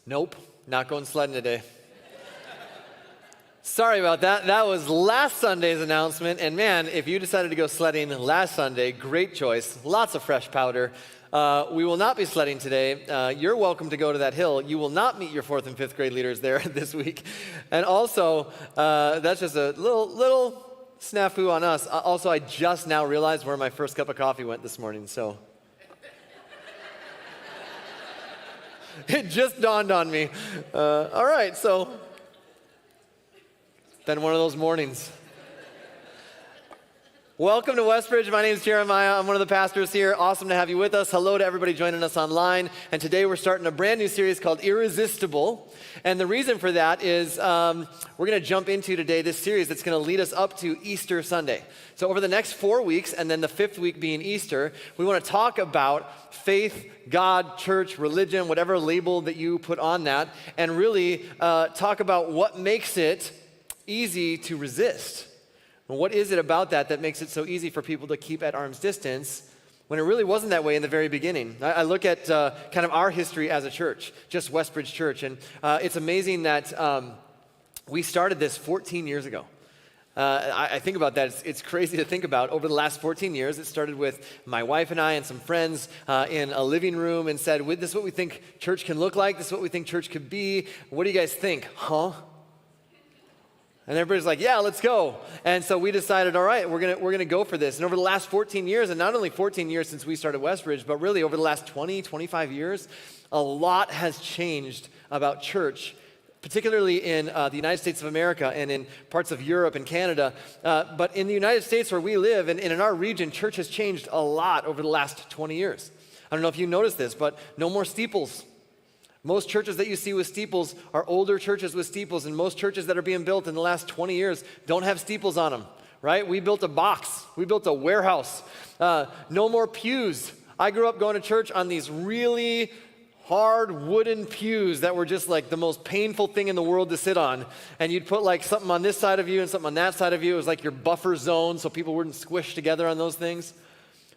Nope, not going sledding today. Sorry about that. That was last Sunday's announcement. And man, if you decided to go sledding last Sunday, great choice. Lots of fresh powder. We will not be sledding today. You're welcome to go to that hill. You will not meet your 4th and 5th grade leaders there this week. And also, that's just a little snafu on us. Also, I just now realized where my first cup of coffee went this morning, so. It just dawned on me. All right, so. Been one of those mornings. Welcome to Westbridge. My name is Jeremiah. I'm one of the pastors here. Awesome to have you with us. Hello to everybody joining us online. And today we're starting a brand new series called Irresistible. And the reason for that is we're going to jump into today this series that's going to lead us up to Easter Sunday. So over the next 4 weeks, and then the 5th week being Easter, we want to talk about faith, God, church, religion, whatever label that you put on that, and really talk about what makes it easy to resist. And what is it about that makes it so easy for people to keep at arm's distance when it really wasn't that way in the very beginning? I look at kind of our history as a church, just Westbridge Church, and it's amazing that we started this 14 years ago. I think about that. It's crazy to think about. Over the last 14 years, it started with my wife and I and some friends in a living room and said, this is what we think church can look like. This is what we think church could be. What do you guys think? Huh? And everybody's like, yeah, let's go. And so we decided, all right, we're gonna go for this. And over the last 14 years, and not only 14 years since we started Westbridge, but really over the last 20, 25 years, a lot has changed about church, particularly in the United States of America and in parts of Europe and Canada. But in the United States where we live and in our region, church has changed a lot over the last 20 years. I don't know if you noticed this, but no more steeples. Most churches that you see with steeples are older churches with steeples, and most churches that are being built in the last 20 years don't have steeples on them, right? We built a box. We built a warehouse. No more pews. I grew up going to church on these really hard wooden pews that were just like the most painful thing in the world to sit on. And you'd put like something on this side of you and something on that side of you. It was like your buffer zone so people wouldn't squish together on those things.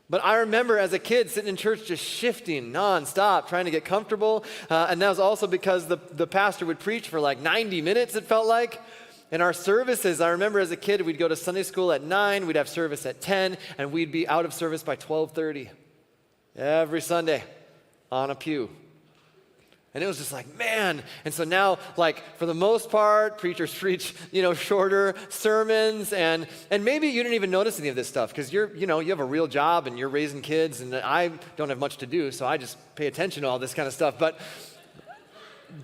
But I remember as a kid sitting in church just shifting nonstop, trying to get comfortable. And that was also because the pastor would preach for like 90 minutes, it felt like. In our services, I remember as a kid, we'd go to Sunday school at 9, we'd have service at 10, and we'd be out of service by 12:30 every Sunday on a pew. And it was just like, man. And so now, like, for the most part, preachers preach, shorter sermons. And maybe you didn't even notice any of this stuff because you have a real job and you're raising kids. And I don't have much to do, so I just pay attention to all this kind of stuff. But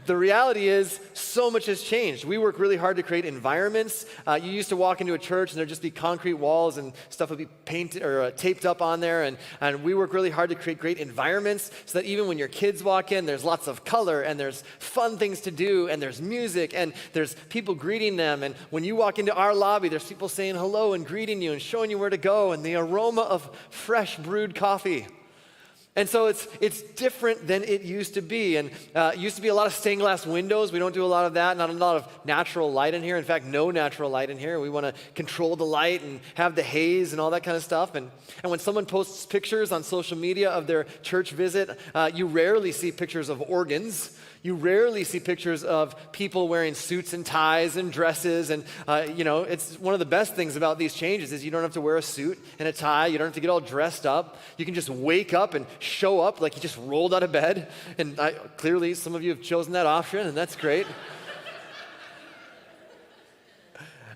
the reality is so much has changed. We work really hard to create environments. You used to walk into a church and there'd just be concrete walls and stuff would be painted or taped up on there. And we work really hard to create great environments so that even when your kids walk in, there's lots of color and there's fun things to do and there's music and there's people greeting them. And when you walk into our lobby, there's people saying hello and greeting you and showing you where to go and the aroma of fresh brewed coffee. And so it's different than it used to be. And it used to be a lot of stained glass windows. We don't do a lot of that, not a lot of natural light in here. In fact, no natural light in here. We want to control the light and have the haze and all that kind of stuff. And when someone posts pictures on social media of their church visit, you rarely see pictures of organs. You rarely see pictures of people wearing suits and ties and dresses. And, it's one of the best things about these changes is you don't have to wear a suit and a tie. You don't have to get all dressed up. You can just wake up and show up like you just rolled out of bed. And clearly some of you have chosen that option, and that's great.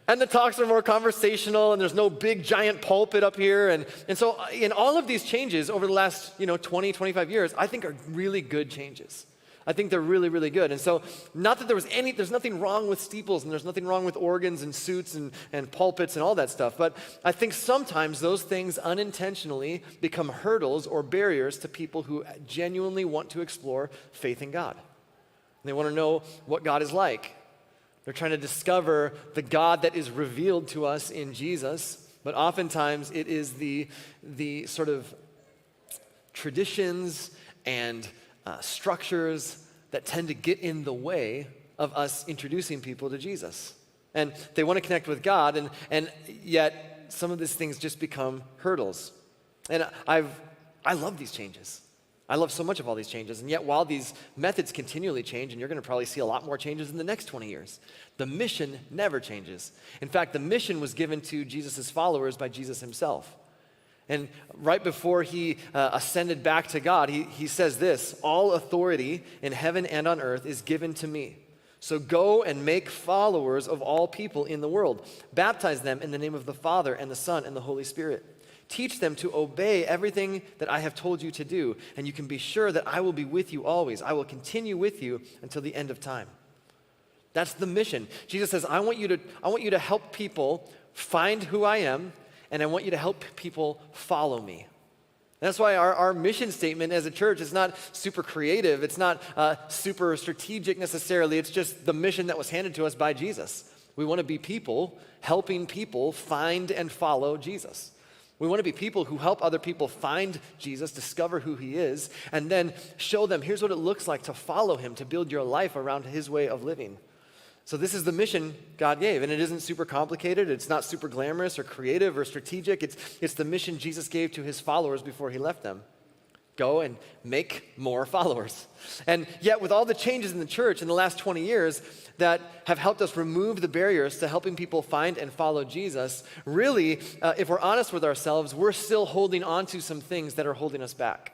And the talks are more conversational, and there's no big giant pulpit up here. And so in all of these changes over the last 20, 25 years, I think are really good changes. I think they're really, really good. And so not that there's nothing wrong with steeples and there's nothing wrong with organs and suits and pulpits and all that stuff. But I think sometimes those things unintentionally become hurdles or barriers to people who genuinely want to explore faith in God. And they want to know what God is like. They're trying to discover the God that is revealed to us in Jesus. But oftentimes it is the sort of traditions and structures that tend to get in the way of us introducing people to Jesus. And they want to connect with God, and yet some of these things just become hurdles. And I love these changes. I love so much of all these changes, and yet while these methods continually change, and you're going to probably see a lot more changes in the next 20 years, the mission never changes. In fact, the mission was given to Jesus' followers by Jesus himself. And right before he ascended back to God, he says this, "All authority in heaven and on earth is given to me. So go and make followers of all people in the world. Baptize them in the name of the Father and the Son and the Holy Spirit. Teach them to obey everything that I have told you to do, and you can be sure that I will be with you always. I will continue with you until the end of time." That's the mission. Jesus says, I want you to help people find who I am, and I want you to help people follow me. That's why our mission statement as a church is not super creative. It's not super strategic necessarily. It's just the mission that was handed to us by Jesus. We want to be people helping people find and follow Jesus. We want to be people who help other people find Jesus, discover who he is, and then show them, here's what it looks like to follow him, to build your life around his way of living. So this is the mission God gave, and it isn't super complicated. It's not super glamorous or creative or strategic. It's the mission Jesus gave to his followers before he left them. Go and make more followers. And yet with all the changes in the church in the last 20 years that have helped us remove the barriers to helping people find and follow Jesus, really, if we're honest with ourselves, we're still holding on to some things that are holding us back.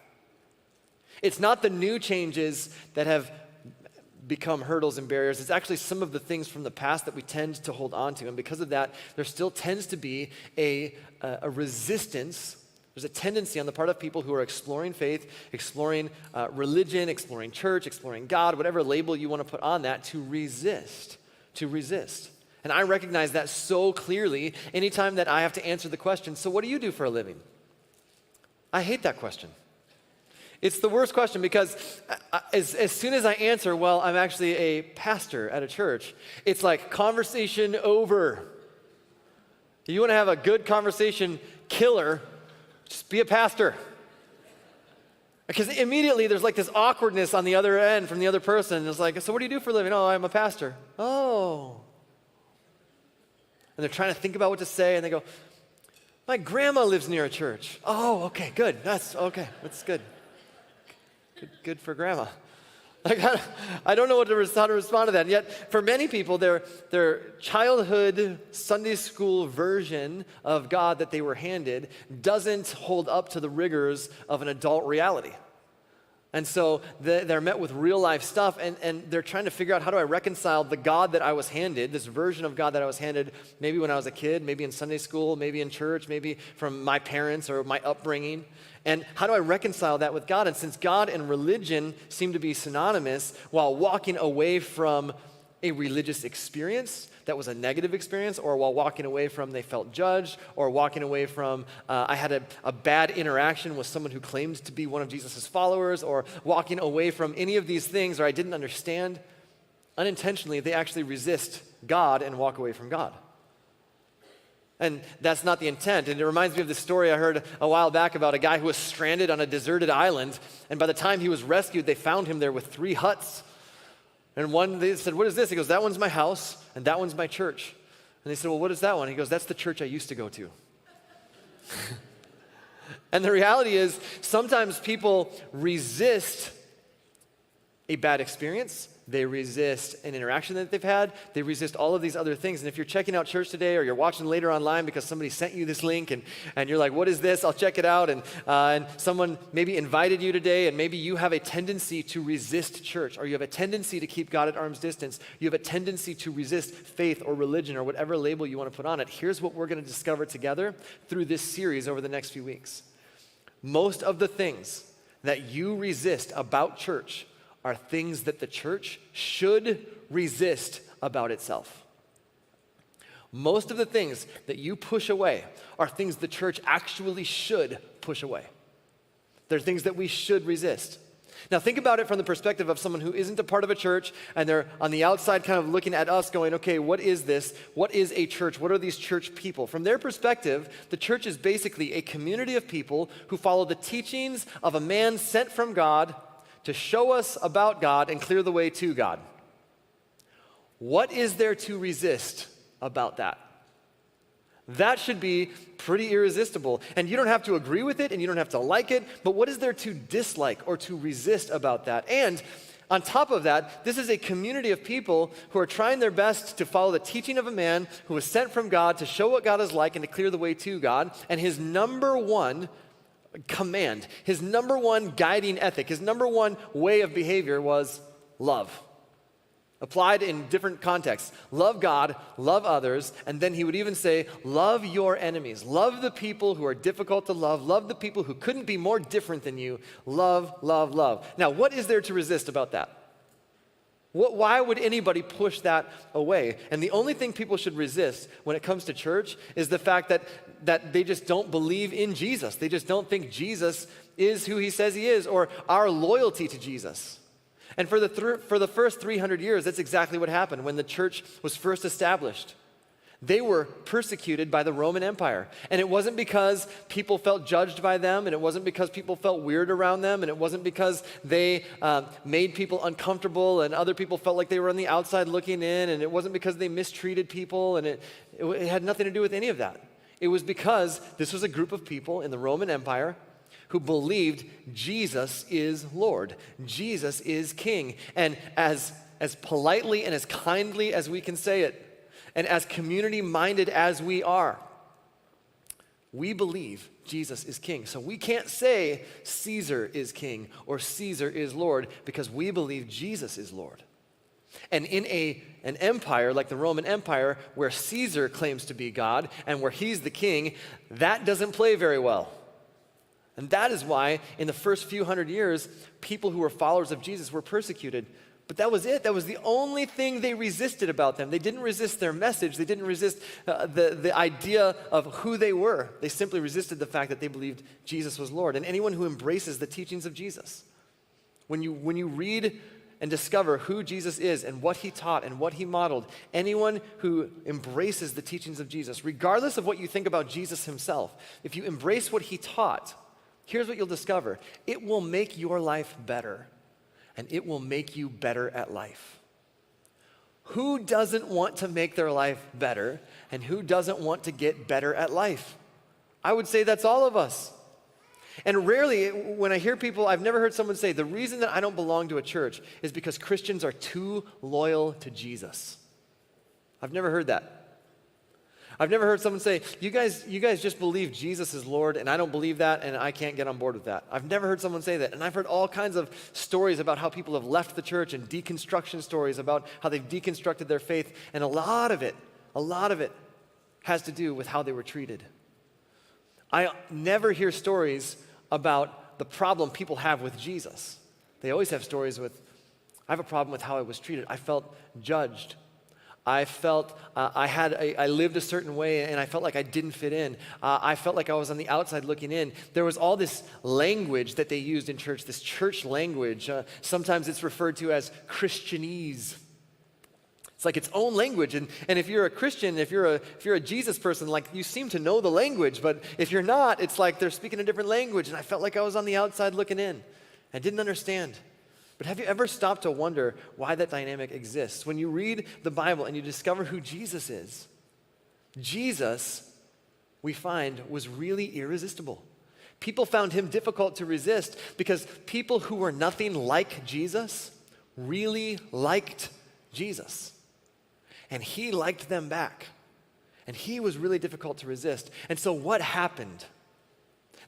It's not the new changes that have become hurdles and barriers. It's actually some of the things from the past that we tend to hold on to. And because of that, there still tends to be a resistance. There's a tendency on the part of people who are exploring faith, exploring religion, exploring church, exploring God, whatever label you want to put on that, to resist. And I recognize that so clearly anytime that I have to answer the question, so what do you do for a living? I hate that question. It's the worst question because as soon as I answer, well, I'm actually a pastor at a church, it's like conversation over. You want to have a good conversation killer, just be a pastor. Because immediately there's like this awkwardness on the other end from the other person. It's like, so what do you do for a living? Oh, I'm a pastor. Oh. And they're trying to think about what to say, and they go, my grandma lives near a church. Oh, okay, good. That's good. Good for grandma. Like, I don't know how to respond to that. And yet, for many people, their childhood Sunday school version of God that they were handed doesn't hold up to the rigors of an adult reality. And so they're met with real life stuff, and they're trying to figure out, how do I reconcile the God that I was handed, this version of God that I was handed maybe when I was a kid, maybe in Sunday school, maybe in church, maybe from my parents or my upbringing, and how do I reconcile that with God? And since God and religion seem to be synonymous, while walking away from a religious experience that was a negative experience, or while walking away from they felt judged, or walking away from I had a bad interaction with someone who claimed to be one of Jesus' followers, or walking away from any of these things, or I didn't understand, unintentionally they actually resist God and walk away from God. And that's not the intent. And it reminds me of this story I heard a while back about a guy who was stranded on a deserted island, and by the time he was rescued, they found him there with 3 huts. And one, they said, what is this? He goes, that one's my house, and that one's my church. And they said, well, what is that one? He goes, that's the church I used to go to. And the reality is, sometimes people resist a bad experience. They resist an interaction that they've had. They resist all of these other things. And if you're checking out church today, or you're watching later online because somebody sent you this link, and you're like, what is this? I'll check it out. And someone maybe invited you today, and maybe you have a tendency to resist church, or you have a tendency to keep God at arm's distance. You have a tendency to resist faith or religion or whatever label you want to put on it. Here's what we're going to discover together through this series over the next few weeks. Most of the things that you resist about church are things that the church should resist about itself. Most of the things that you push away are things the church actually should push away. They're things that we should resist. Now think about it from the perspective of someone who isn't a part of a church, and they're on the outside kind of looking at us going, okay, what is this? What is a church? What are these church people? From their perspective, the church is basically a community of people who follow the teachings of a man sent from God to show us about God and clear the way to God. What is there to resist about that? That should be pretty irresistible. And you don't have to agree with it and you don't have to like it, but what is there to dislike or to resist about that? And on top of that, this is a community of people who are trying their best to follow the teaching of a man who was sent from God to show what God is like and to clear the way to God. And his number one command, his number one guiding ethic, his number one way of behavior was love. Applied in different contexts. Love God, love others, and then he would even say, love your enemies. Love the people who are difficult to love. Love the people who couldn't be more different than you. Love, love, love. Now, what is there to resist about that? Why would anybody push that away? And the only thing people should resist when it comes to church is the fact that they just don't believe in Jesus. They just don't think Jesus is who he says he is, or our loyalty to Jesus. And for the first 300 years, that's exactly what happened when the church was first established. They were persecuted by the Roman Empire. And it wasn't because people felt judged by them, and it wasn't because people felt weird around them, and it wasn't because they made people uncomfortable and other people felt like they were on the outside looking in, and it wasn't because they mistreated people, and it had nothing to do with any of that. It was because this was a group of people in the Roman Empire who believed Jesus is Lord, Jesus is King. And as politely and as kindly as we can say it, and as community-minded as we are, we believe Jesus is King. So we can't say Caesar is King or Caesar is Lord because we believe Jesus is Lord. And in an empire like the Roman Empire where Caesar claims to be God and where he's the king, that doesn't play very well. And that is why in the first few hundred years, people who were followers of Jesus were persecuted. But that was it. That was the only thing they resisted about them. They didn't resist their message. They didn't resist the idea of who they were. They simply resisted the fact that they believed Jesus was Lord. And anyone who embraces the teachings of Jesus, when you read and discover who Jesus is and what he taught and what he modeled, anyone who embraces the teachings of Jesus, regardless of what you think about Jesus himself, if you embrace what he taught, here's what you'll discover. It will make your life better, and it will make you better at life. Who doesn't want to make their life better, and who doesn't want to get better at life? I would say that's all of us. And rarely, when I hear people, I've never heard someone say, the reason that I don't belong to a church is because Christians are too loyal to Jesus. I've never heard that. I've never heard someone say, you guys just believe Jesus is Lord, and I don't believe that, and I can't get on board with that. I've never heard someone say that. And I've heard all kinds of stories about how people have left the church and deconstruction stories about how they've deconstructed their faith, and a lot of it has to do with how they were treated. I never hear stories about the problem people have with Jesus. They always have stories with, I have a problem with how I was treated. I felt judged. I felt I lived a certain way and I felt like I didn't fit in. I felt like I was on the outside looking in. There was all this language that they used in church, this church language. Sometimes it's referred to as Christianese. It's like its own language. And if you're a Christian, if you're a Jesus person, like you seem to know the language, but if you're not, it's like they're speaking a different language. And I felt like I was on the outside looking in. I didn't understand. But have you ever stopped to wonder why that dynamic exists? When you read the Bible and you discover who Jesus is, Jesus, we find, was really irresistible. People found him difficult to resist because people who were nothing like Jesus really liked Jesus. And he liked them back. And he was really difficult to resist. And so what happened?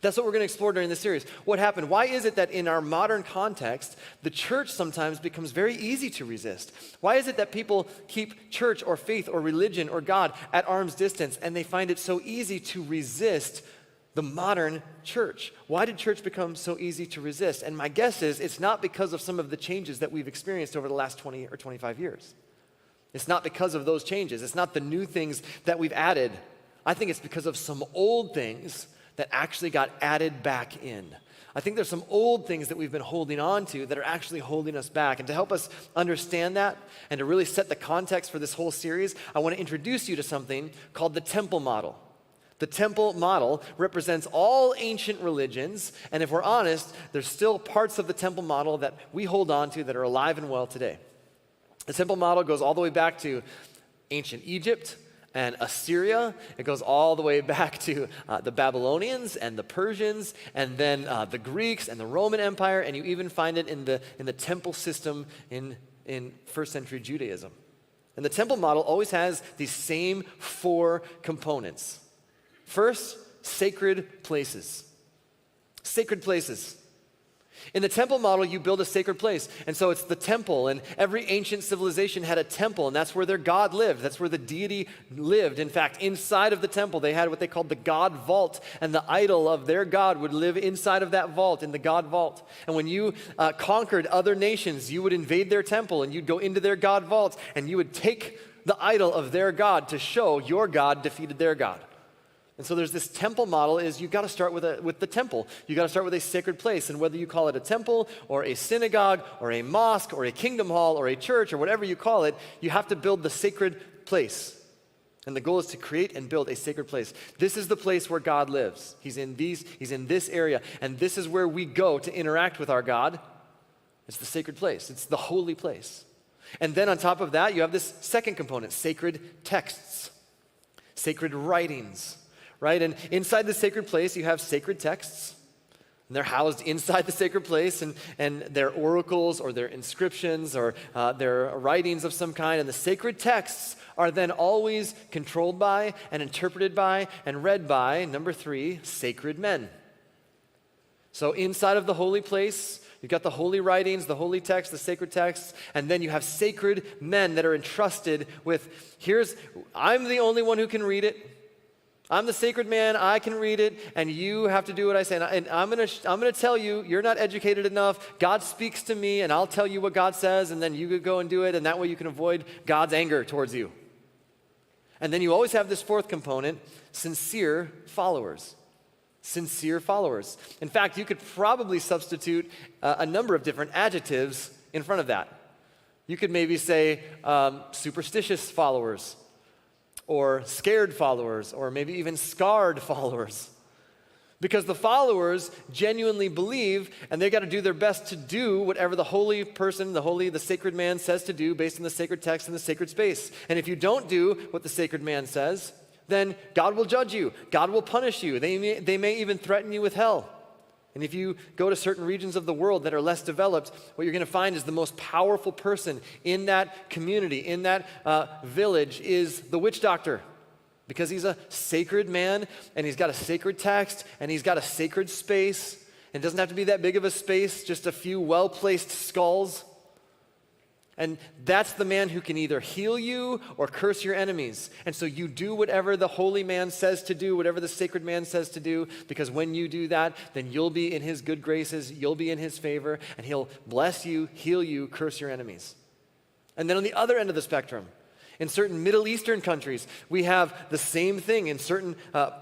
That's what we're going to explore during this series. What happened? Why is it that in our modern context, the church sometimes becomes very easy to resist? Why is it that people keep church or faith or religion or God at arm's distance and they find it so easy to resist the modern church? Why did church become so easy to resist? And my guess is it's not because of some of the changes that we've experienced over the last 20 or 25 years. It's not because of those changes. It's not the new things that we've added. I think it's because of some old things that actually got added back in. I think there's some old things that we've been holding on to that are actually holding us back. And to help us understand that and to really set the context for this whole series, I want to introduce you to something called the temple model. The temple model represents all ancient religions, and if we're honest, there's still parts of the temple model that we hold on to that are alive and well today. The temple model goes all the way back to ancient Egypt, and Assyria. It goes all the way back to the Babylonians and the Persians, and then the Greeks and the Roman Empire, and you even find it in the temple system in first century Judaism. And the temple model always has these same 4 components. First, sacred places. Sacred places. In the temple model, you build a sacred place. And so it's the temple, and every ancient civilization had a temple, and that's where their god lived. That's where the deity lived. In fact, inside of the temple, they had what they called the god vault, and the idol of their god would live inside of that vault, in the god vault. And when you conquered other nations, you would invade their temple, and you'd go into their god vault, and you would take the idol of their god to show your god defeated their god. And so there's this temple model is you got to start with the temple. You got to start with a sacred place. And whether you call it a temple or a synagogue or a mosque or a kingdom hall or a church or whatever you call it, you have to build the sacred place. And the goal is to create and build a sacred place. This is the place where God lives. He's in this area. And this is where we go to interact with our God. It's the sacred place. It's the holy place. And then on top of that, you have this second component, sacred texts, sacred writings. Right? And inside the sacred place, you have sacred texts. And they're housed inside the sacred place, and they're oracles or they're inscriptions or they're writings of some kind. And the sacred texts are then always controlled by and interpreted by and read by, number 3, sacred men. So inside of the holy place, you've got the holy writings, the holy texts, the sacred texts, and then you have sacred men that are entrusted with, I'm the only one who can read it. I'm the sacred man, I can read it, and you have to do what I say. And I'm gonna tell you, you're not educated enough. God speaks to me, and I'll tell you what God says, and then you could go and do it, and that way you can avoid God's anger towards you. And then you always have this fourth component, sincere followers. Sincere followers. In fact, you could probably substitute a number of different adjectives in front of that. You could maybe say superstitious followers, or scared followers, or maybe even scarred followers. Because the followers genuinely believe, and they got to do their best to do whatever the holy person, the sacred man says to do based on the sacred text and the sacred space. And if you don't do what the sacred man says, then God will judge you. God will punish you. They may even threaten you with hell. And if you go to certain regions of the world that are less developed, what you're going to find is the most powerful person in that community, in that village, is the witch doctor. Because he's a sacred man, and he's got a sacred text, and he's got a sacred space. And it doesn't have to be that big of a space, just a few well-placed skulls. And that's the man who can either heal you or curse your enemies. And so you do whatever the holy man says to do, whatever the sacred man says to do, because when you do that, then you'll be in his good graces, you'll be in his favor, and he'll bless you, heal you, curse your enemies. And then on the other end of the spectrum, in certain Middle Eastern countries, we have the same thing. In certain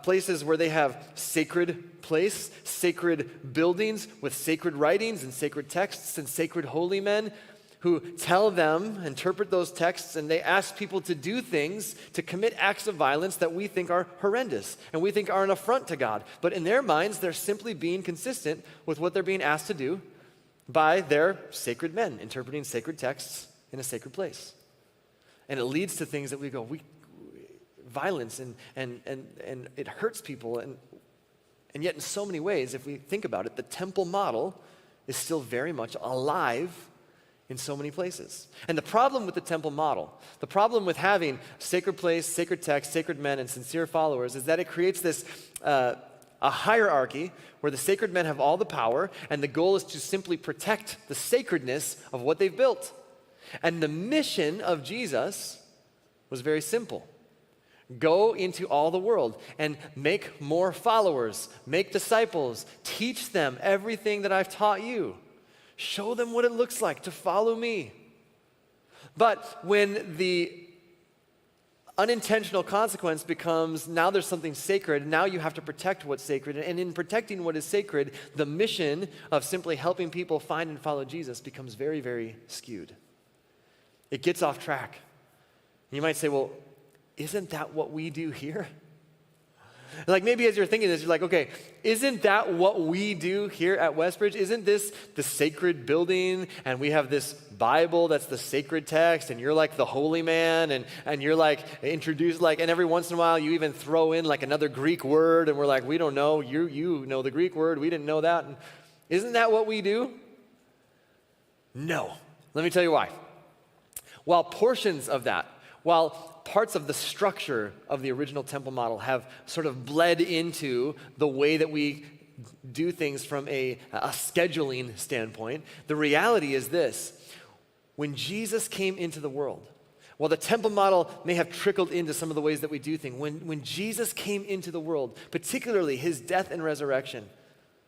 places where they have sacred place, sacred buildings with sacred writings and sacred texts and sacred holy men, who tell them, interpret those texts, and they ask people to do things, to commit acts of violence that we think are horrendous and we think are an affront to God. But in their minds, they're simply being consistent with what they're being asked to do by their sacred men, interpreting sacred texts in a sacred place. And it leads to things that we go, violence, and it hurts people. And yet in so many ways, if we think about it, the temple model is still very much alive in so many places. And the problem with the temple model, the problem with having sacred place, sacred text, sacred men, and sincere followers is that it creates this a hierarchy where the sacred men have all the power, and the goal is to simply protect the sacredness of what they've built. And the mission of Jesus was very simple. Go into all the world and make more followers, make disciples, teach them everything that I've taught you. Show them what it looks like to follow me. But when the unintentional consequence becomes now there's something sacred, now you have to protect what's sacred. And in protecting what is sacred, the mission of simply helping people find and follow Jesus becomes very, very skewed. It gets off track. You might say, well, isn't that what we do here? Like maybe as you're thinking this, you're like, okay, isn't that what we do here at Westbridge? Isn't this the sacred building, and we have this Bible that's the sacred text, and you're like the holy man, and you're like introduced, like, and every once in a while you even throw in like another Greek word, and we're like, we don't know, you know the Greek word, we didn't know that. And isn't that what we do? No. Let me tell you why. While portions of that, while parts of the structure of the original temple model have sort of bled into the way that we do things from a scheduling standpoint, the reality is this. When Jesus came into the world, while the temple model may have trickled into some of the ways that we do things, when Jesus came into the world, particularly his death and resurrection,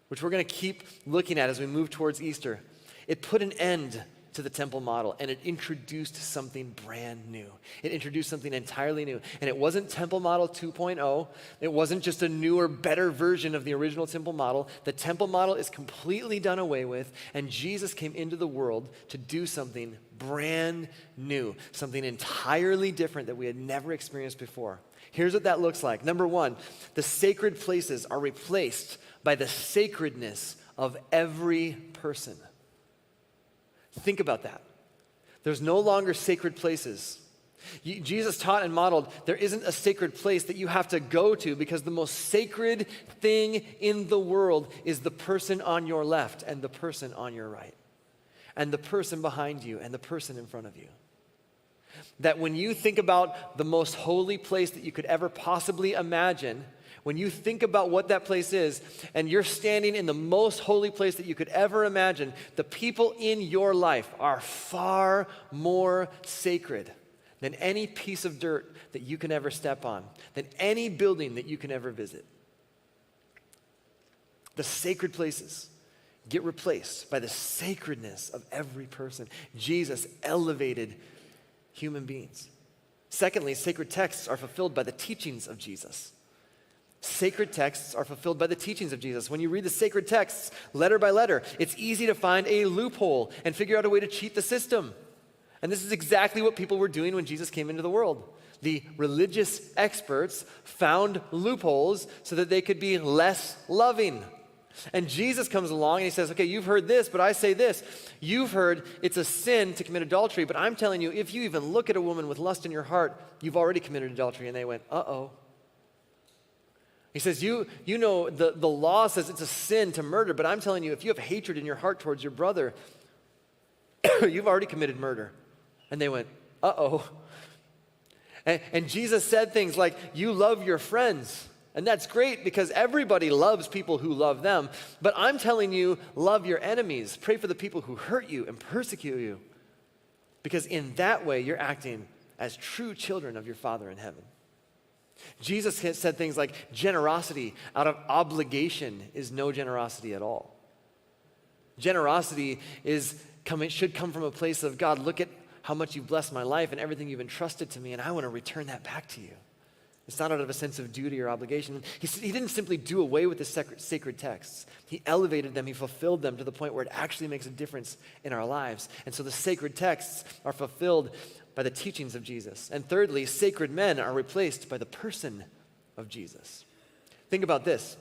which we're going to keep looking at as we move towards Easter, it put an end to the temple model, and it introduced something brand new. It introduced something entirely new. And it wasn't temple model 2.0. It wasn't just a newer, better version of the original temple model. The temple model is completely done away with, and Jesus came into the world to do something brand new, something entirely different that we had never experienced before. Here's what that looks like. Number one, the sacred places are replaced by the sacredness of every person. Think about that. There's no longer sacred places. Jesus taught and modeled there isn't a sacred place that you have to go to, because the most sacred thing in the world is the person on your left and the person on your right and the person behind you and the person in front of you. That when you think about the most holy place that you could ever possibly imagine, when you think about what that place is, and you're standing in the most holy place that you could ever imagine, the people in your life are far more sacred than any piece of dirt that you can ever step on, than any building that you can ever visit. The sacred places get replaced by the sacredness of every person. Jesus elevated human beings. Secondly, sacred texts are fulfilled by the teachings of Jesus. Sacred texts are fulfilled by the teachings of Jesus. When you read the sacred texts letter by letter, it's easy to find a loophole and figure out a way to cheat the system. And this is exactly what people were doing when Jesus came into the world. The religious experts found loopholes so that they could be less loving. And Jesus comes along and he says, okay, you've heard this, but I say this. You've heard it's a sin to commit adultery, but I'm telling you, if you even look at a woman with lust in your heart, you've already committed adultery. And they went, uh-oh. He says, you know, the law says it's a sin to murder, but I'm telling you, if you have hatred in your heart towards your brother, you've already committed murder. And they went, uh-oh. And Jesus said things like, you love your friends. And that's great because everybody loves people who love them. But I'm telling you, love your enemies. Pray for the people who hurt you and persecute you. Because in that way, you're acting as true children of your Father in heaven. Jesus said things like, generosity out of obligation is no generosity at all. Generosity should come from a place of, God, look at how much you've blessed my life and everything you've entrusted to me, and I want to return that back to you. It's not out of a sense of duty or obligation. He didn't simply do away with the sacred texts. He elevated them, he fulfilled them to the point where it actually makes a difference in our lives. And so the sacred texts are fulfilled by the teachings of Jesus. And thirdly, sacred men are replaced by the person of Jesus. Think about this.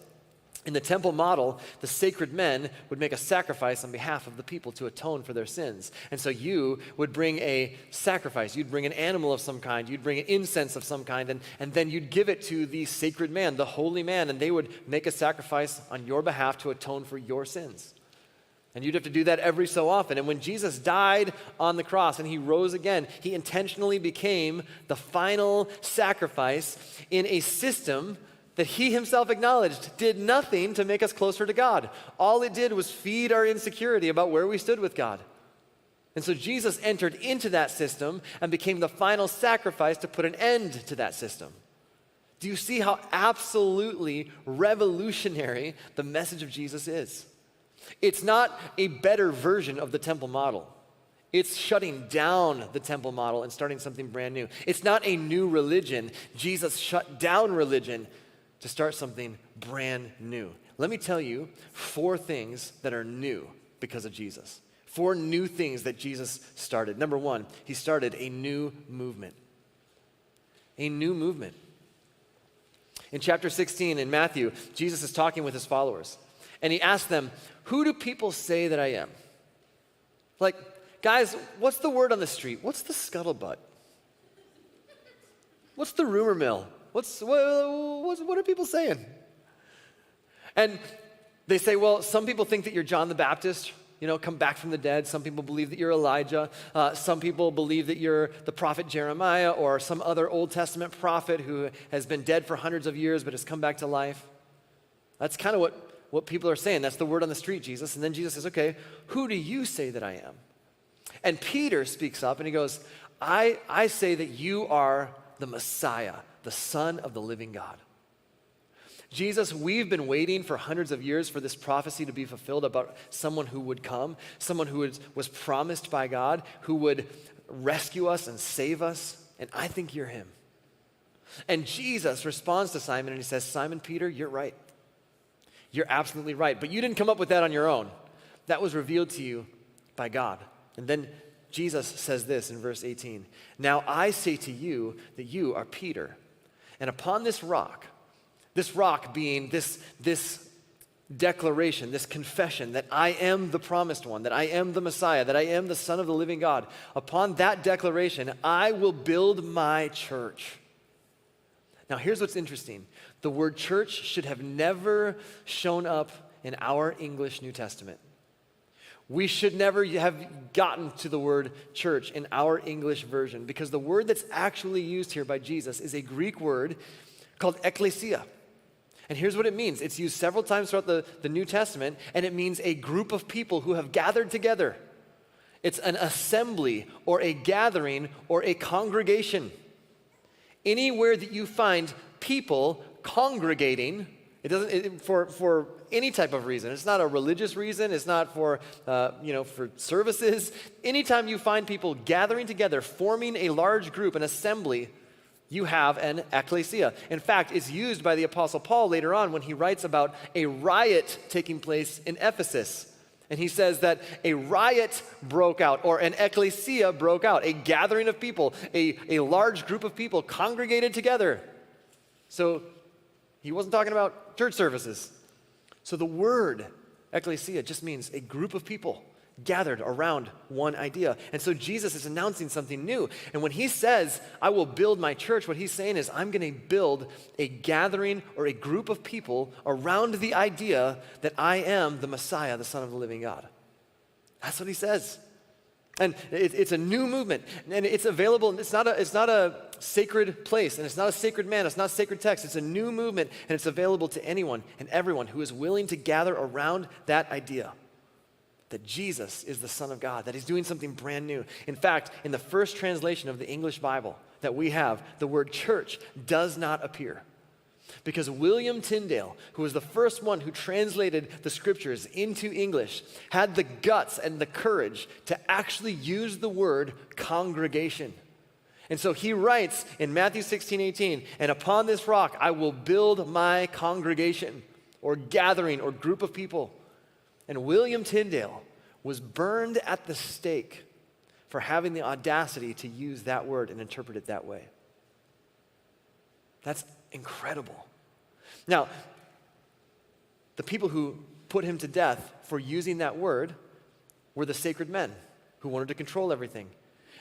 In the temple model, the sacred men would make a sacrifice on behalf of the people to atone for their sins. And so you would bring a sacrifice. You'd bring an animal of some kind. You'd bring an incense of some kind. And then you'd give it to the sacred man, the holy man, and they would make a sacrifice on your behalf to atone for your sins. And you'd have to do that every so often. And when Jesus died on the cross and he rose again, he intentionally became the final sacrifice in a system that he himself acknowledged did nothing to make us closer to God. All it did was feed our insecurity about where we stood with God. And so Jesus entered into that system and became the final sacrifice to put an end to that system. Do you see how absolutely revolutionary the message of Jesus is? It's not a better version of the temple model. It's shutting down the temple model and starting something brand new. It's not a new religion. Jesus shut down religion to start something brand new. Let me tell you 4 things that are new because of Jesus. 4 new things that Jesus started. Number 1, he started a new movement. A new movement. In chapter 16 in Matthew, Jesus is talking with his followers. And he asked them, who do people say that I am? Like, guys, what's the word on the street? What's the scuttlebutt? What's the rumor mill? What are people saying? And they say, well, some people think that you're John the Baptist, come back from the dead. Some people believe that you're Elijah. Some people believe that you're the prophet Jeremiah or some other Old Testament prophet who has been dead for hundreds of years but has come back to life. That's kind of what people are saying. That's the word on the street, Jesus. And then Jesus says, okay, who do you say that I am? And Peter speaks up and he goes, I say that you are the Messiah, the Son of the living God. Jesus, we've been waiting for hundreds of years for this prophecy to be fulfilled about someone who would come, someone who was promised by God, who would rescue us and save us, and I think you're him. And Jesus responds to Simon and he says, Simon Peter, you're right. You're absolutely right, but you didn't come up with that on your own. That was revealed to you by God. And then Jesus says this in verse 18, now I say to you that you are Peter, and upon this rock being this declaration, this confession that I am the promised one, that I am the Messiah, that I am the Son of the living God. Upon that declaration, I will build my church. Now here's what's interesting. The word church should have never shown up in our English New Testament. We should never have gotten to the word church in our English version because the word that's actually used here by Jesus is a Greek word called ekklesia. And here's what it means. It's used several times throughout the New Testament, and it means a group of people who have gathered together. It's an assembly or a gathering or a congregation. Anywhere that you find people congregating, for any type of reason. It's not a religious reason. It's not for services. Anytime you find people gathering together, forming a large group, an assembly, you have an ekklesia. In fact, it's used by the Apostle Paul later on when he writes about a riot taking place in Ephesus. And he says that a riot broke out, or an ekklesia broke out, a gathering of people, a large group of people congregated together. So he wasn't talking about church services. So the word ekklesia just means a group of people gathered around one idea. And so Jesus is announcing something new. And when he says, I will build my church, what he's saying is, I'm going to build a gathering or a group of people around the idea that I am the Messiah, the Son of the living God. That's what he says. And it's a new movement, and it's available. It's not a sacred place, and it's not a sacred man. It's not a sacred text. It's a new movement, and it's available to anyone and everyone who is willing to gather around that idea that Jesus is the Son of God, that he's doing something brand new. In fact, in the first translation of the English Bible that we have, the word church does not appear. Because William Tyndale, who was the first one who translated the scriptures into English, had the guts and the courage to actually use the word congregation. And so he writes in Matthew 16:18, and upon this rock I will build my congregation, or gathering, or group of people. And William Tyndale was burned at the stake for having the audacity to use that word and interpret it that way. That's incredible. Now, the people who put him to death for using that word were the sacred men who wanted to control everything.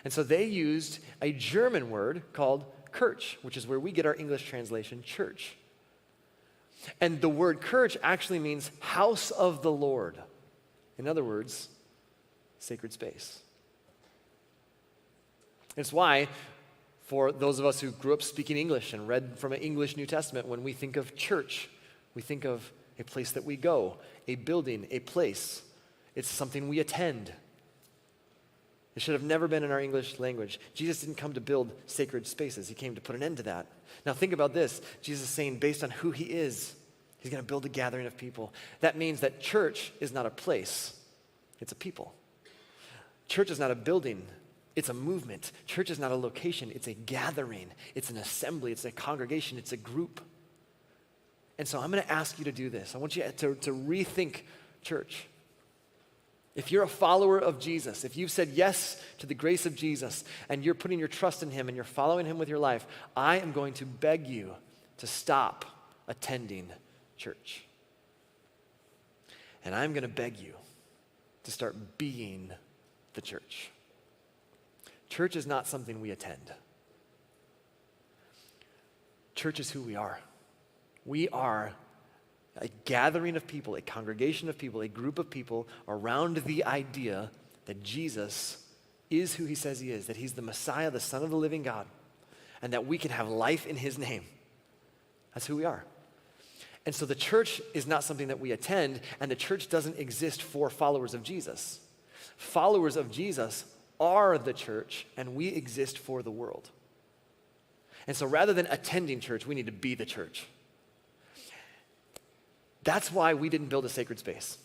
And so they used a German word called Kirche, which is where we get our English translation, church. And the word church actually means house of the Lord. In other words, sacred space. It's why, for those of us who grew up speaking English and read from an English New Testament, when we think of church, we think of a place that we go, a building, a place. It's something we attend. It should have never been in our English language. Jesus didn't come to build sacred spaces. He came to put an end to that. Now think about this. Jesus is saying, based on who he is, he's going to build a gathering of people. That means that church is not a place. It's a people. Church is not a building. It's a movement. Church is not a location. It's a gathering. It's an assembly. It's a congregation. It's a group. And so I'm going to ask you to do this. I want you to rethink church. If you're a follower of Jesus, if you've said yes to the grace of Jesus and you're putting your trust in him and you're following him with your life, I am going to beg you to stop attending church. And I'm going to beg you to start being the church. Church is not something we attend. Church is who we are. We are a gathering of people, a congregation of people, a group of people around the idea that Jesus is who he says he is, that he's the Messiah, the Son of the living God, and that we can have life in his name. That's who we are. And so the church is not something that we attend, and the church doesn't exist for followers of Jesus. Followers of Jesus are the church, and we exist for the world. And so rather than attending church, we need to be the church. That's why we didn't build a sacred space.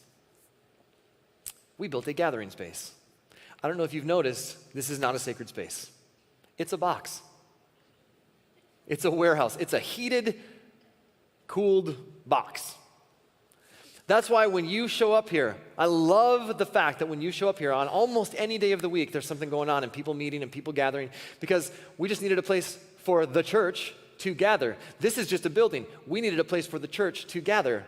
We built a gathering space. I don't know if you've noticed, this is not a sacred space. It's a box. It's a warehouse. It's a heated, cooled box. That's why when you show up here, I love the fact that when you show up here on almost any day of the week, there's something going on and people meeting and people gathering, because we just needed a place for the church to gather. This is just a building. We needed a place for the church to gather,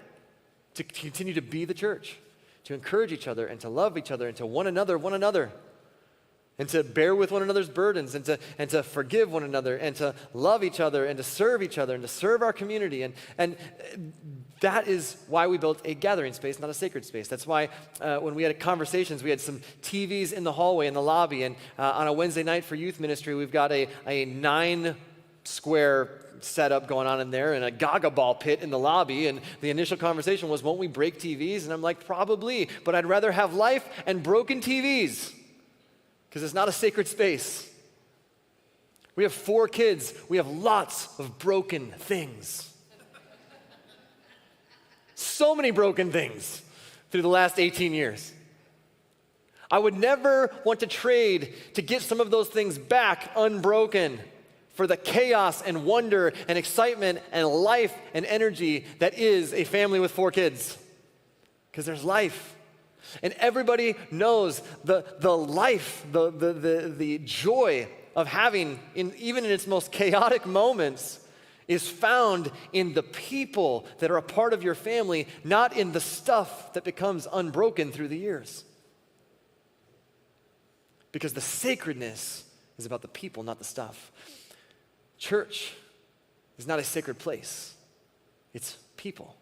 to continue to be the church, to encourage each other and to love each other and to one another, and to bear with one another's burdens and to forgive one another and to love each other and to serve each other and to serve our community. And that is why we built a gathering space, not a sacred space. That's why when we had conversations, we had some TVs in the hallway, in the lobby, and on a Wednesday night for youth ministry, we've got a 9-square setup going on in there and a gaga ball pit in the lobby, and the initial conversation was, won't we break TVs? And I'm like, probably, but I'd rather have life and broken TVs, because it's not a sacred space. We have 4 kids. We have lots of broken things. So many broken things through the last 18 years. I would never want to trade to get some of those things back unbroken for the chaos and wonder and excitement and life and energy that is a family with 4 kids. Because there's life. And everybody knows the life, the joy of having, even in its most chaotic moments, is found in the people that are a part of your family, not in the stuff that becomes unbroken through the years. Because the sacredness is about the people, not the stuff. Church is not a sacred place. It's people.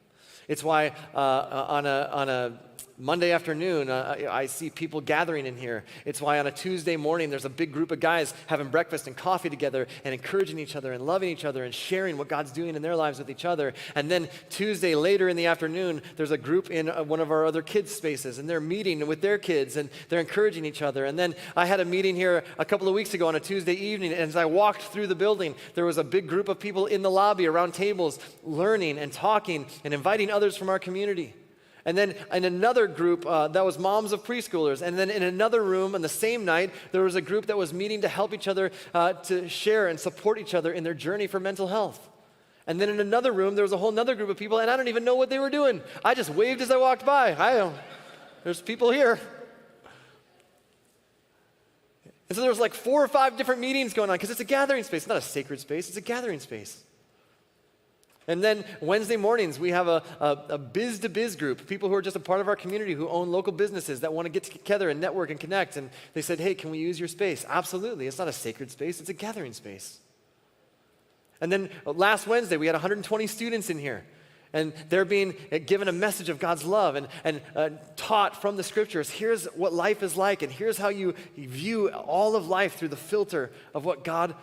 It's why on a Monday afternoon, I see people gathering in here. It's why on a Tuesday morning, there's a big group of guys having breakfast and coffee together and encouraging each other and loving each other and sharing what God's doing in their lives with each other. And then Tuesday later in the afternoon, there's a group in one of our other kids' spaces, and they're meeting with their kids and they're encouraging each other. And then I had a meeting here a couple of weeks ago on a Tuesday evening, and as I walked through the building, there was a big group of people in the lobby around tables learning and talking and inviting others from our community. And then in another group, that was moms of preschoolers. And then in another room on the same night, there was a group that was meeting to help each other to share and support each other in their journey for mental health. And then in another room, there was a whole other group of people, and I don't even know what they were doing. I just waved as I walked by. There's people here. And so there was like 4 or 5 different meetings going on, because it's a gathering space. It's not a sacred space, it's a gathering space. And then Wednesday mornings, we have a biz-to-biz group, people who are just a part of our community who own local businesses that want to get together and network and connect. And they said, hey, can we use your space? Absolutely. It's not a sacred space. It's a gathering space. And then last Wednesday, we had 120 students in here. And they're being given a message of God's love and taught from the scriptures. Here's what life is like, and here's how you view all of life through the filter of what God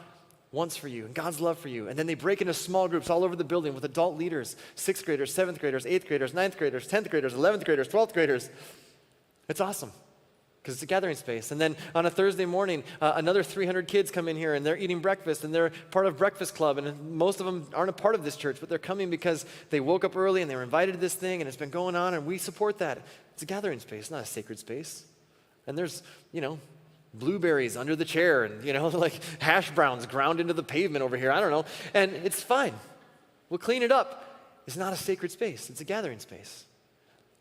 wants for you and God's love for you. And then they break into small groups all over the building with adult leaders, 6th graders, 7th graders, 8th graders, 9th graders, 10th graders, 11th graders, 12th graders. It's awesome because it's a gathering space. And then on a Thursday morning, another 300 kids come in here and they're eating breakfast and they're part of Breakfast Club. And most of them aren't a part of this church, but they're coming because they woke up early and they were invited to this thing and it's been going on, and we support that. It's a gathering space, not a sacred space. And there's, blueberries under the chair and, like hash browns ground into the pavement over here. I don't know. And it's fine. We'll clean it up. It's not a sacred space. It's a gathering space.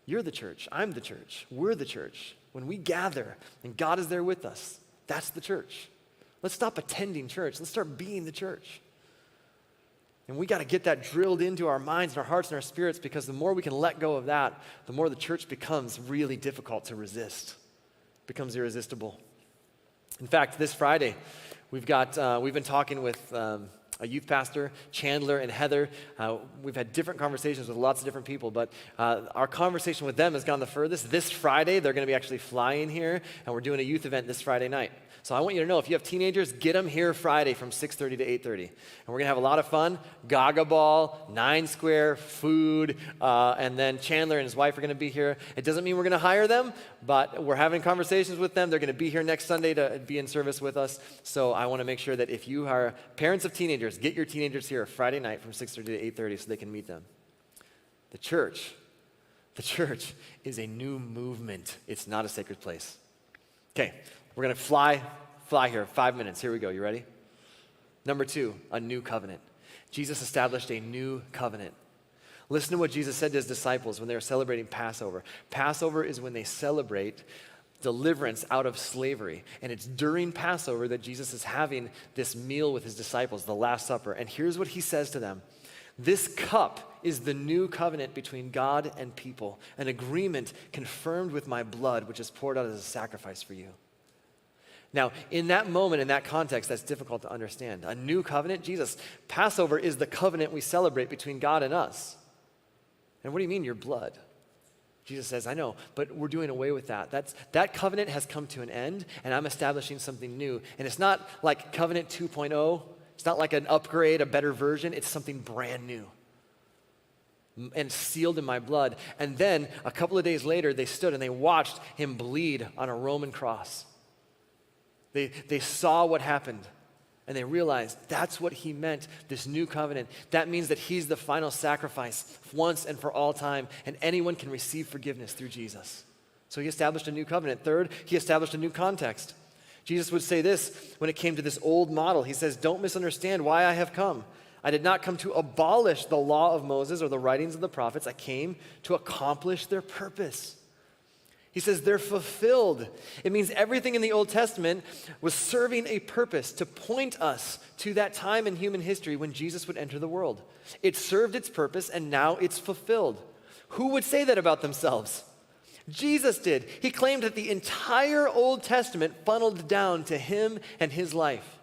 You're the church. I'm the church. We're the church. When we gather and God is there with us, that's the church. Let's stop attending church. Let's start being the church. And we got to get that drilled into our minds and our hearts and our spirits, because the more we can let go of that, the more the church becomes really difficult to resist. It becomes irresistible. In fact, this Friday, we've been talking with a youth pastor, Chandler and Heather. We've had different conversations with lots of different people, but our conversation with them has gone the furthest. This Friday, they're going to be actually flying here, and we're doing a youth event this Friday night. So I want you to know, if you have teenagers, get them here Friday from 6:30 to 8:30. And we're going to have a lot of fun. Gaga ball, 9 square, food, and then Chandler and his wife are going to be here. It doesn't mean we're going to hire them, but we're having conversations with them. They're going to be here next Sunday to be in service with us. So I want to make sure that if you are parents of teenagers, get your teenagers here Friday night from 6:30 to 8:30 so they can meet them. The church is a new movement. It's not a sacred place. Okay, we're going to fly here, 5 minutes. Here we go. You ready? Number 2, a new covenant. Jesus established a new covenant. Listen to what Jesus said to his disciples when they were celebrating Passover. Passover is when they celebrate deliverance out of slavery. And it's during Passover that Jesus is having this meal with his disciples, the Last Supper. And here's what he says to them. This cup is the new covenant between God and people, an agreement confirmed with my blood, which is poured out as a sacrifice for you. Now, in that moment, in that context, that's difficult to understand. A new covenant, Passover is the covenant we celebrate between God and us. And what do you mean, your blood? Jesus says, I know, but we're doing away with that. That covenant has come to an end, and I'm establishing something new. And it's not like covenant 2.0. It's not like an upgrade, a better version. It's something brand new and sealed in my blood. And then a couple of days later, they stood and they watched him bleed on a Roman cross. They saw what happened, and they realized that's what he meant, this new covenant. That means that he's the final sacrifice once and for all time, and anyone can receive forgiveness through Jesus. So he established a new covenant. Third, he established a new context. Jesus would say this when it came to this old model. He says, don't misunderstand why I have come. I did not come to abolish the law of Moses or the writings of the prophets. I came to accomplish their purpose. He says they're fulfilled. It means everything in the Old Testament was serving a purpose to point us to that time in human history when Jesus would enter the world. It served its purpose, and now it's fulfilled. Who would say that about themselves? Jesus did. He claimed that the entire Old Testament funneled down to him and his life.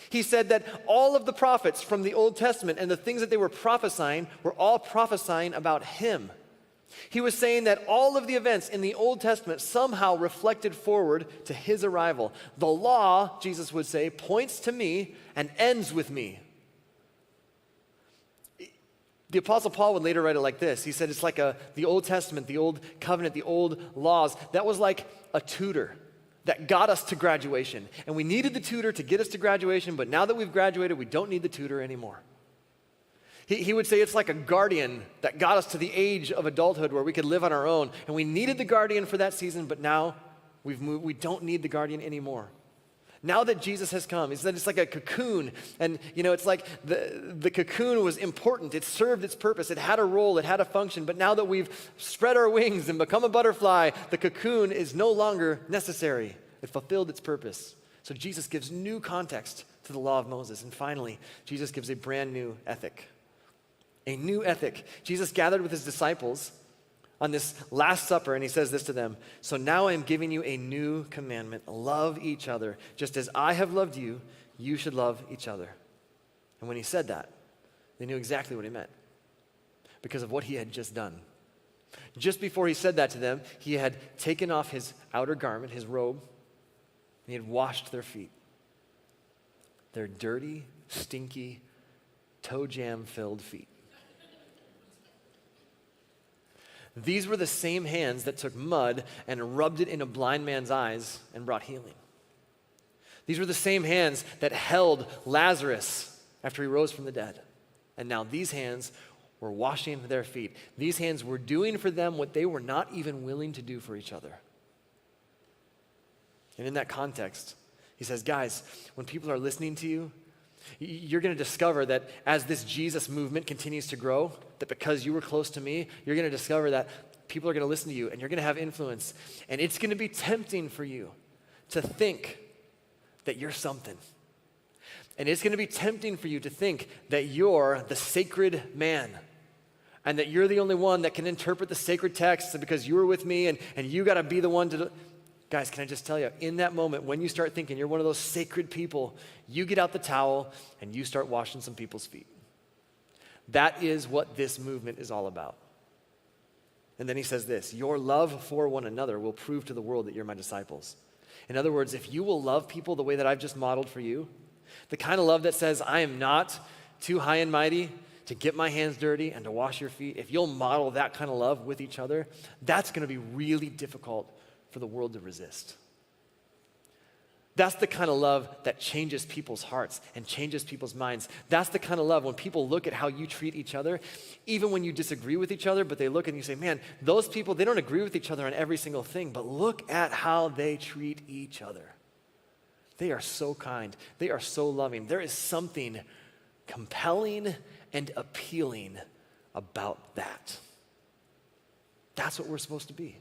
He said that all of the prophets from the Old Testament and the things that they were prophesying were all prophesying about him. He was saying that all of the events in the Old Testament somehow reflected forward to his arrival. The law, Jesus would say, points to me and ends with me. The Apostle Paul would later write it like this. He said it's like the Old Testament, the Old Covenant, the old laws. That was like a tutor that got us to graduation. And we needed the tutor to get us to graduation, but now that we've graduated, we don't need the tutor anymore. He would say it's like a guardian that got us to the age of adulthood where we could live on our own. And we needed the guardian for that season, but now we've moved. We don't need the guardian anymore. Now that Jesus has come, he said it's like a cocoon. And, it's like the cocoon was important. It served its purpose. It had a role. It had a function. But now that we've spread our wings and become a butterfly, the cocoon is no longer necessary. It fulfilled its purpose. So Jesus gives new context to the law of Moses. And finally, Jesus gives a brand new ethic. A new ethic. Jesus gathered with his disciples on this Last Supper, and he says this to them. So now I am giving you a new commandment. Love each other. Just as I have loved you, you should love each other. And when he said that, they knew exactly what he meant because of what he had just done. Just before he said that to them, he had taken off his outer garment, his robe, and he had washed their feet. Their dirty, stinky, toe jam-filled feet. These were the same hands that took mud and rubbed it in a blind man's eyes and brought healing. These were the same hands that held Lazarus after he rose from the dead. And now these hands were washing their feet. These hands were doing for them what they were not even willing to do for each other. And in that context, he says, guys, when people are listening to you, you're going to discover that as this Jesus movement continues to grow, that because you were close to me, you're going to discover that people are going to listen to you and you're going to have influence. And it's going to be tempting for you to think that you're something. And it's going to be tempting for you to think that you're the sacred man and that you're the only one that can interpret the sacred texts because you were with me and you got to be the one to Guys, can I just tell you, in that moment, when you start thinking you're one of those sacred people, you get out the towel and you start washing some people's feet. That is what this movement is all about. And then he says this, your love for one another will prove to the world that you're my disciples. In other words, if you will love people the way that I've just modeled for you, the kind of love that says, I am not too high and mighty to get my hands dirty and to wash your feet, if you'll model that kind of love with each other, that's going to be really difficult for the world to resist. That's the kind of love that changes people's hearts and changes people's minds. That's the kind of love when people look at how you treat each other, even when you disagree with each other, but they look and you say, man, those people, they don't agree with each other on every single thing, but look at how they treat each other. They are so kind. They are so loving. There is something compelling and appealing about that. That's what we're supposed to be.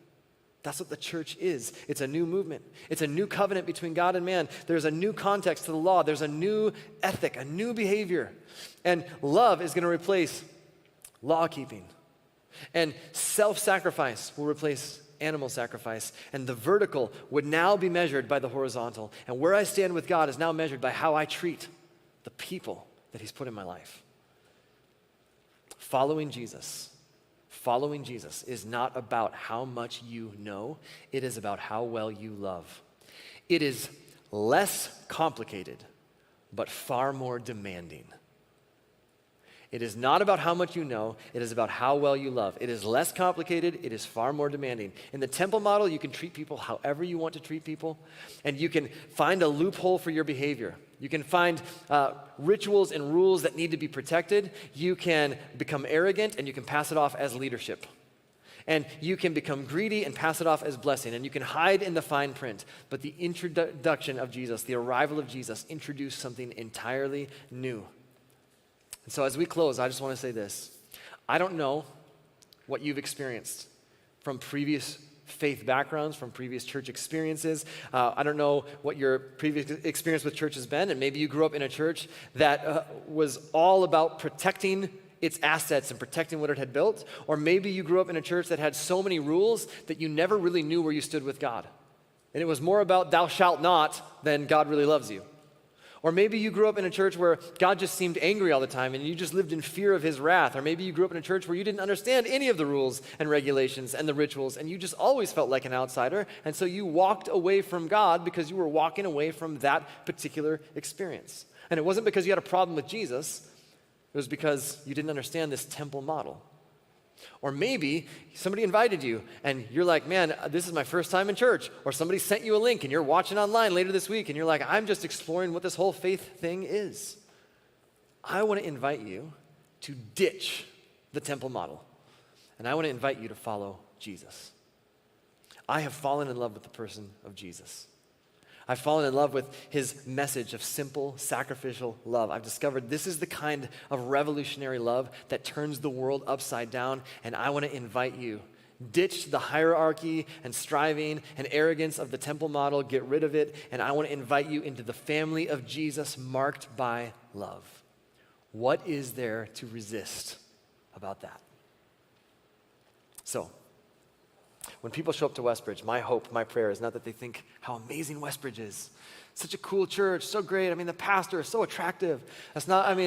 That's what the church is. It's a new movement. It's a new covenant between God and man. There's a new context to the law. There's a new ethic, a new behavior. And love is going to replace law keeping. And self-sacrifice will replace animal sacrifice. And the vertical would now be measured by the horizontal. And where I stand with God is now measured by how I treat the people that he's put in my life. Following Jesus is not about how much you know, it is about how well you love. It is less complicated, but far more demanding. It is not about how much you know, it is about how well you love. It is less complicated, it is far more demanding. In the temple model, you can treat people however you want to treat people, and you can find a loophole for your behavior. You can find rituals and rules that need to be protected. You can become arrogant, and you can pass it off as leadership. And you can become greedy and pass it off as blessing, and you can hide in the fine print. But the introduction of Jesus, the arrival of Jesus, introduced something entirely new. And so as we close, I just want to say this. I don't know what you've experienced from previous faith backgrounds, from previous church experiences. I don't know what your previous experience with church has been, and maybe you grew up in a church that was all about protecting its assets and protecting what it had built, or maybe you grew up in a church that had so many rules that you never really knew where you stood with God. And it was more about thou shalt not than God really loves you. Or maybe you grew up in a church where God just seemed angry all the time and you just lived in fear of his wrath. Or maybe you grew up in a church where you didn't understand any of the rules and regulations and the rituals and you just always felt like an outsider. And so you walked away from God because you were walking away from that particular experience. And it wasn't because you had a problem with Jesus. It was because you didn't understand this temple model. Or maybe somebody invited you and you're like, man, this is my first time in church. Or somebody sent you a link and you're watching online later this week and you're like, I'm just exploring what this whole faith thing is. I want to invite you to ditch the temple model. And I want to invite you to follow Jesus. I have fallen in love with the person of Jesus. I've fallen in love with his message of simple, sacrificial love. I've discovered this is the kind of revolutionary love that turns the world upside down, and I want to invite you. Ditch the hierarchy and striving and arrogance of the temple model, get rid of it, and I want to invite you into the family of Jesus marked by love. What is there to resist about that? So, when people show up to Westbridge, my hope, my prayer is not that they think how amazing Westbridge is. Such a cool church, so great. I mean, the pastor is so attractive. That's not,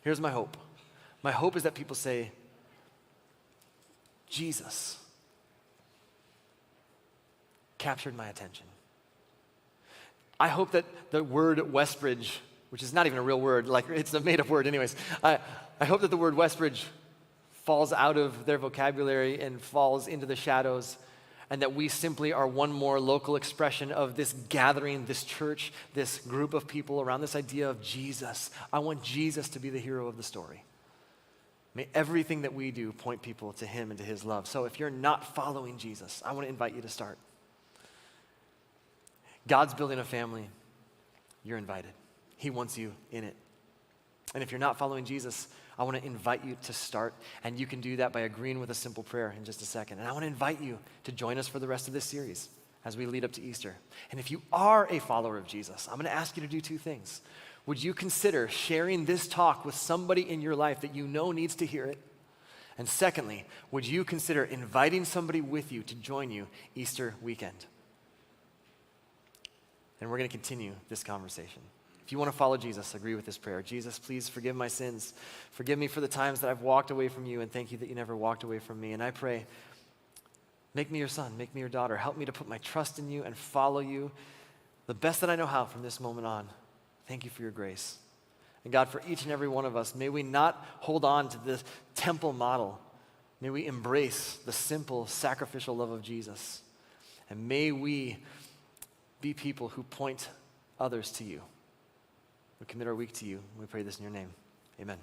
here's my hope. My hope is that people say, Jesus captured my attention. I hope that the word Westbridge, which is not even a real word, like it's a made-up word anyways, I hope that the word Westbridge falls out of their vocabulary and falls into the shadows, and that we simply are one more local expression of this gathering, this church, this group of people around this idea of Jesus. I want Jesus to be the hero of the story. May everything that we do point people to him and to his love. So if you're not following Jesus, I want to invite you to start. God's building a family. You're invited. He wants you in it. And if you're not following Jesus, I want to invite you to start, and you can do that by agreeing with a simple prayer in just a second. And I want to invite you to join us for the rest of this series as we lead up to Easter. And if you are a follower of Jesus, I'm going to ask you to do two things. Would you consider sharing this talk with somebody in your life that you know needs to hear it? And secondly, would you consider inviting somebody with you to join you Easter weekend? And we're going to continue this conversation. If you want to follow Jesus, agree with this prayer. Jesus, please forgive my sins. Forgive me for the times that I've walked away from you, and thank you that you never walked away from me. And I pray, make me your son, make me your daughter. Help me to put my trust in you and follow you the best that I know how from this moment on. Thank you for your grace. And God, for each and every one of us, may we not hold on to this temple model. May we embrace the simple, sacrificial love of Jesus. And may we be people who point others to you. We commit our week to you. We pray this in your name. Amen.